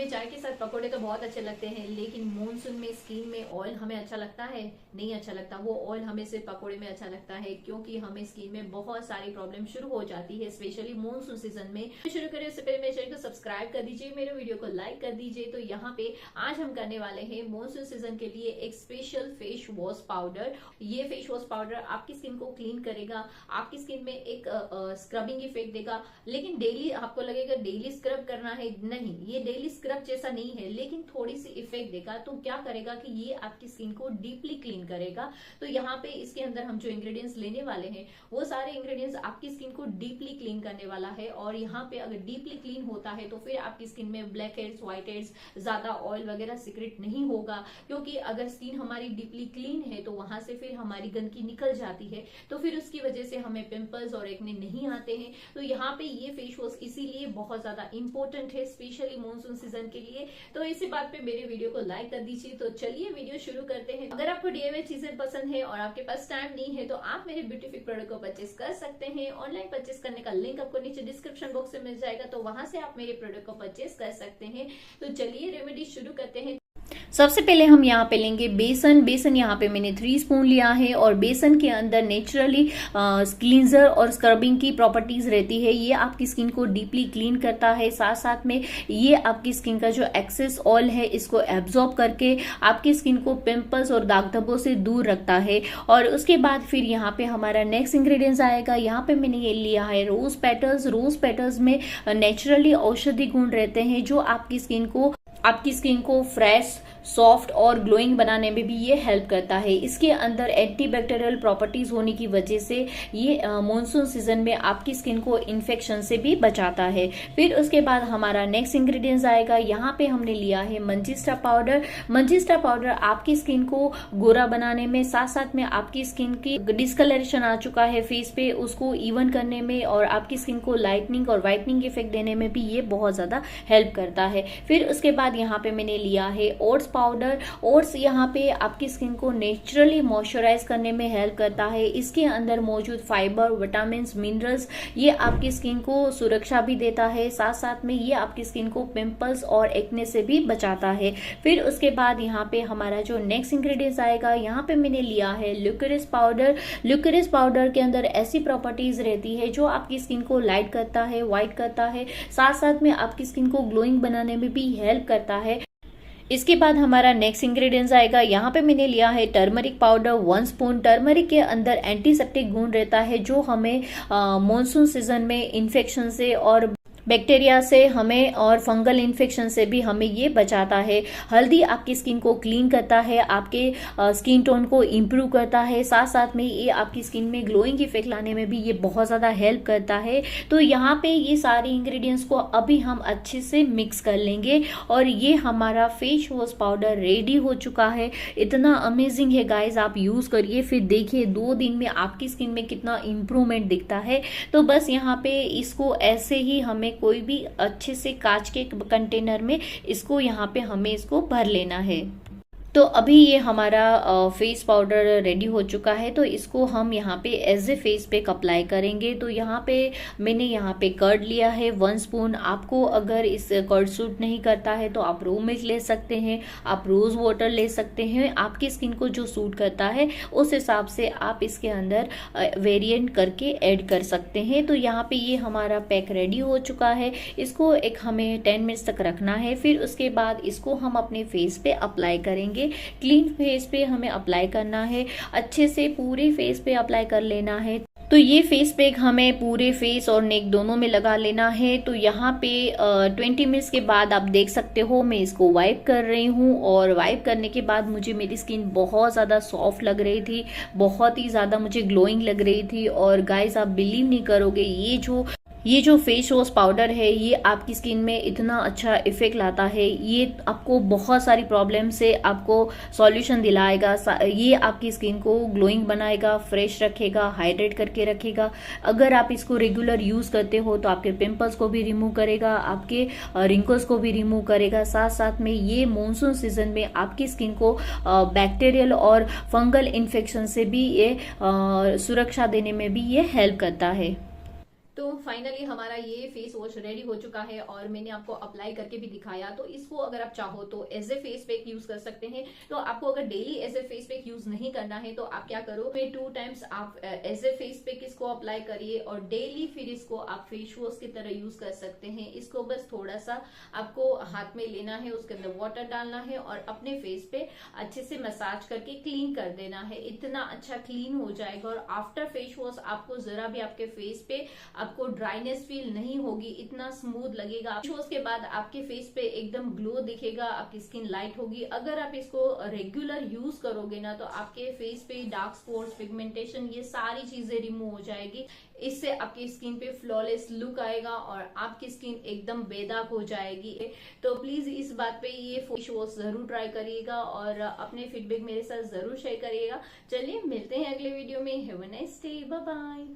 हमें चाय के साथ पकोड़े तो बहुत अच्छे लगते हैं, लेकिन मॉनसून में स्किन में ऑयल हमें अच्छा लगता है? नहीं अच्छा लगता। वो ऑयल हमें सिर्फ पकोड़े में अच्छा लगता है, क्योंकि हमें स्किन में बहुत सारी प्रॉब्लम शुरू हो जाती है, स्पेशली मॉनसून सीजन में। शुरू करें उससे पहले मेरे चैनल को सब्सक्राइब कर दीजिए, मेरे वीडियो को लाइक कर दीजिए। तो यहाँ पे आज हम करने वाले हैं मॉनसून सीजन के लिए एक स्पेशल फेस वॉश पाउडर। ये फेस वॉश पाउडर आपकी स्किन को क्लीन करेगा, आपकी स्किन में एक स्क्रबिंग इफेक्ट देगा। लेकिन डेली आपको लगेगा डेली स्क्रब करना है, नहीं, ये डेली स्क्रब जैसा नहीं है, लेकिन थोड़ी सी इफेक्ट देगा। तो क्या करेगा कि ये आपकी स्किन को डीपली क्लीन करेगा। तो यहाँ पे इसके अंदर हम जो इंग्रेडिएंट्स लेने वाले हैं वो सारे इंग्रेडिएंट्स आपकी स्किन को डीपली क्लीन करने वाला है। और यहाँ पे अगर डीपली क्लीन होता है तो फिर आपकी स्किन में ब्लैक हेड्स, व्हाइट हेड्स, ज्यादा ऑयल वगैरह सीक्रेट नहीं होगा। क्योंकि अगर स्किन हमारी डीपली क्लीन है तो वहां से फिर हमारी गंदगी निकल जाती है, तो फिर उसकी वजह से हमें पिंपल्स और एक्ने नहीं आते हैं। तो यहाँ पे ये फेस वॉश इसीलिए बहुत ज्यादा इंपॉर्टेंट है, स्पेशली मॉनसून सीजन के लिए। तो इसी बात पे मेरे वीडियो को लाइक कर दीजिए। तो चलिए वीडियो शुरू करते हैं। अगर आपको डीआईवाई चीजें पसंद है और आपके पास टाइम नहीं है तो आप मेरे ब्यूटीफिक प्रोडक्ट को परचेस कर सकते हैं। ऑनलाइन परचेस करने का लिंक आपको नीचे डिस्क्रिप्शन बॉक्स में मिल जाएगा, तो वहां से आप मेरे प्रोडक्ट को परचेस कर सकते हैं। तो चलिए रेमेडी शुरू करते हैं। सबसे पहले हम यहाँ पे लेंगे बेसन यहाँ पे मैंने 3 स्पून लिया है। और बेसन के अंदर नेचुरली क्लींजर और स्क्रबिंग की प्रॉपर्टीज रहती है। ये आपकी स्किन को डीपली क्लीन करता है, साथ साथ में ये आपकी स्किन का जो एक्सेस ऑयल है इसको एब्जॉर्ब करके आपकी स्किन को पिंपल्स और दाग धब्बों से दूर रखता है। और उसके बाद फिर यहाँ पे हमारा नेक्स्ट इंग्रेडिएंट्स आएगा। यहाँ पे मैंने ये लिया है रोज पेटल्स में नेचुरली औषधि गुण रहते हैं जो आपकी स्किन को फ्रेश, सॉफ्ट और ग्लोइंग बनाने में भी ये हेल्प करता है। इसके अंदर एंटीबैक्टीरियल प्रॉपर्टीज होने की वजह से ये मॉनसून सीजन में आपकी स्किन को इन्फेक्शन से भी बचाता है। फिर उसके बाद हमारा नेक्स्ट इंग्रेडिएंट्स आएगा। यहाँ पे हमने लिया है मंजिस्टा पाउडर आपकी स्किन को गोरा बनाने में, साथ साथ में आपकी स्किन की डिस्कलरेशन आ चुका है फेस पे, उसको इवन करने में और आपकी स्किन को लाइटनिंग और व्हाइटनिंग इफेक्ट देने में भी ये बहुत ज्यादा हेल्प करता है। फिर उसके बाद यहाँ पे मैंने लिया है ओट्स पाउडर। ओट्स यहाँ पे आपकी स्किन को नेचुरली मॉइस्चराइज करने में हेल्प करता है। इसके अंदर मौजूद फाइबर, विटामिन, मिनरल्स ये आपकी स्किन को सुरक्षा भी देता है, साथ साथ में ये आपकी स्किन को पिंपल्स और एक्ने से भी बचाता है। फिर उसके बाद यहाँ पे हमारा जो नेक्स्ट इंग्रेडिएंट्स आएगा, यहाँ पे मैंने लिया है लिकोरिस पाउडर के अंदर ऐसी प्रॉपर्टीज रहती है जो आपकी स्किन को लाइट करता है, व्हाइट करता है, साथ साथ में आपकी स्किन को ग्लोइंग बनाने में भी हेल्प करता है। इसके बाद हमारा नेक्स्ट इंग्रेडिएंट्स आएगा। यहाँ पे मैंने लिया है टर्मरिक पाउडर 1 स्पून। टर्मरिक के अंदर एंटीसेप्टिक गुण रहता है जो हमें मॉनसून सीजन में इन्फेक्शन से और बैक्टीरिया से हमें और फंगल इन्फेक्शन से भी हमें ये बचाता है। हल्दी आपकी स्किन को क्लीन करता है, आपके स्किन टोन को इम्प्रूव करता है, साथ साथ में ये आपकी स्किन में ग्लोइंग इफेक्ट लाने में भी ये बहुत ज़्यादा हेल्प करता है। तो यहाँ पे ये सारे इंग्रेडिएंट्स को अभी हम अच्छे से मिक्स कर लेंगे और ये हमारा फेस वॉश पाउडर रेडी हो चुका है। इतना अमेजिंग है गाइज, आप यूज़ करिए, फिर देखिए 2 दिन में आपकी स्किन में कितना इम्प्रूवमेंट दिखता है। तो बस यहाँ पे इसको ऐसे ही हमें कोई भी अच्छे से कांच के कंटेनर में यहाँ पे हमें इसको भर लेना है। तो अभी ये हमारा फेस पाउडर रेडी हो चुका है, तो इसको हम यहाँ पे as a face pack apply करेंगे। तो यहाँ पे मैंने यहाँ पे कर्ड लिया है 1 स्पून। आपको अगर इस कर्ड सूट नहीं करता है तो आप रो मिल्क ले सकते हैं, आप रोज वाटर ले सकते हैं। आपकी स्किन को जो सूट करता है उस हिसाब से आप इसके अंदर वेरिएंट करके ऐड कर सकते हैं। तो यहाँ पे ये हमारा पैक रेडी हो चुका है। इसको हमें 10 मिनट्स तक रखना है। फिर उसके बाद इसको हम अपने फेस पे अप्लाई करेंगे। क्लीन फेस पे हमें अप्लाई करना है, अच्छे से पूरे फेस पे अप्लाई कर लेना है। तो ये फेस पैक हमें पूरे फेस और नेक दोनों में लगा लेना है। तो यहाँ पे 20 मिनट्स के बाद आप देख सकते हो मैं इसको वाइप कर रही हूँ, और वाइप करने के बाद मुझे मेरी स्किन बहुत ज़्यादा सॉफ्ट लग रही थी, बहुत ही ज़्यादा मुझे ग्लोइंग लग रही थी। और गाइस आप बिलीव नहीं करोगे, ये जो फेस वॉश पाउडर है ये आपकी स्किन में इतना अच्छा इफेक्ट लाता है। ये आपको बहुत सारी प्रॉब्लम से आपको सॉल्यूशन दिलाएगा। ये आपकी स्किन को ग्लोइंग बनाएगा, फ्रेश रखेगा, हाइड्रेट करके रखेगा। अगर आप इसको रेगुलर यूज करते हो तो आपके पिंपल्स को भी रिमूव करेगा, आपके रिंकल्स को भी रिमूव करेगा। साथ साथ में ये मॉनसून सीजन में आपकी स्किन को बैक्टीरियल और फंगल इन्फेक्शन से भी ये सुरक्षा देने में भी ये हेल्प करता है। तो फाइनली हमारा ये फेस वॉश रेडी हो चुका है और मैंने आपको अप्लाई करके भी दिखाया। तो इसको अगर आप चाहो तो as a face pack use कर सकते हैं। तो आपको अगर daily as a face pack use नहीं करना है तो आप क्या करो, 2 टाइम्स आप एज ए फेस पैक इसको अप्लाई करिए और डेली फिर इसको आप फेस वॉश की तरह यूज कर सकते हैं। इसको बस थोड़ा सा आपको हाथ में लेना है, उसके अंदर वाटर डालना है और अपने फेस पे अच्छे से मसाज करके क्लीन कर देना है। इतना अच्छा क्लीन हो जाएगा और आफ्टर फेस वॉश आपको जरा भी आपके फेस पे आपको ड्राइनेस फील नहीं होगी, इतना स्मूथ लगेगा। फेस के बाद आपके फेस पे एकदम ग्लो दिखेगा, आपकी स्किन लाइट होगी। अगर आप इसको रेगुलर यूज करोगे ना तो आपके फेस पे डार्क स्पॉट्स, पिगमेंटेशन, ये सारी चीजें रिमूव हो जाएगी। इससे आपकी स्किन पे फ्लॉलेस लुक आएगा और आपकी स्किन एकदम बेदाग हो जाएगी। तो प्लीज इस बात पे ये फेस वॉश जरूर ट्राई करिएगा और अपने फीडबैक मेरे साथ जरूर शेयर करिएगा। चलिए मिलते हैं अगले वीडियो में। Have a nice day, bye bye.